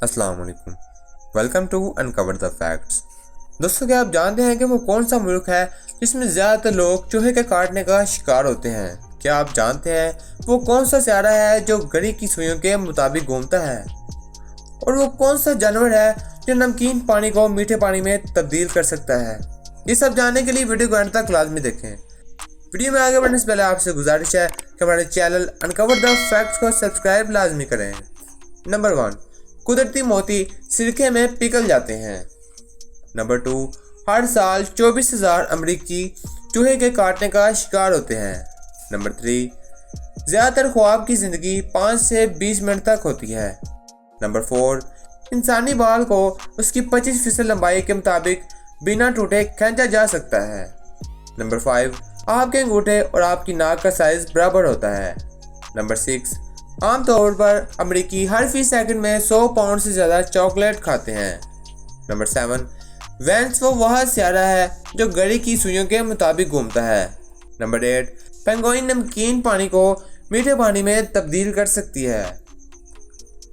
अस्सलाम वालेकुम। Welcome to uncover the facts. दोस्तों, क्या आप जानते हैं कि वो कौन सा मुल्क है जिसमें ज़्यादातर लोग चूहे के काटने का शिकार होते हैं? क्या आप जानते हैं वो कौन सा सियारा है जो घड़ी की सुइयों के मुताबिक घूमता है? और वो कौन सा जानवर है जो नमकीन पानी को मीठे पानी में तब्दील कर सकता है? ये सब जानने के लिए वीडियो को अंत तक लाजमी देखें। वीडियो में आगे बढ़ने से पहले आपसे गुजारिश है कि हमारे चैनल अनकवर द फैक्ट्स को सब्सक्राइब लाजमी करें। नंबर 1, कुदरती मोती सिरके में पिघल जाते हैं। नंबर 2, हर साल 24,000 अमरीकी चूहे के काटने का शिकार होते हैं। नंबर 3, ज़्यादातर ख्वाब की ज़िंदगी 5 से 20 मिनट तक होती है। नंबर 4, इंसानी बाल को उसकी 25% लंबाई के मुताबिक बिना टूटे खींचा जा सकता है। नंबर 5, आपके अंगूठे और आपकी नाक का साइज बराबर होता है। नंबर 6, आमतौर पर अमरीकी हर फी सेकंड में 100 पाउंड से ज़्यादा चॉकलेट खाते हैं। नंबर 7, वेंस वो वह सियारा है जो घड़ी की सुइयों के मुताबिक घूमता है। नंबर 8, पेंगुइन नमकीन पानी को मीठे पानी में तब्दील कर सकती है।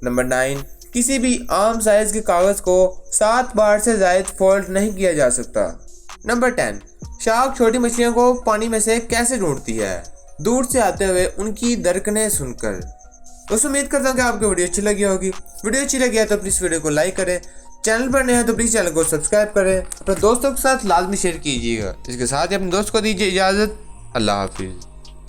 नंबर 9, किसी भी आम साइज के कागज़ को 7 बार से ज़ायद फोल्ड नहीं किया जा सकता। नंबर 10, शार्क छोटी मछलियों को पानी में से कैसे ढूंढती है? दूर से आते हुए उनकी धड़कनें सुनकर। दोस्तों, उम्मीद करता हूँ कि आपको वीडियो अच्छी लगी होगी। वीडियो अच्छी लगी है तो प्लीज़ वीडियो को लाइक करें, चैनल पर नए हैं तो प्लीज़ चैनल को सब्सक्राइब करें, अपने दोस्तों के साथ लाजमी शेयर कीजिएगा। इसके साथ ही अपने दोस्त को दीजिए इजाज़त। अल्लाह हाफिज़।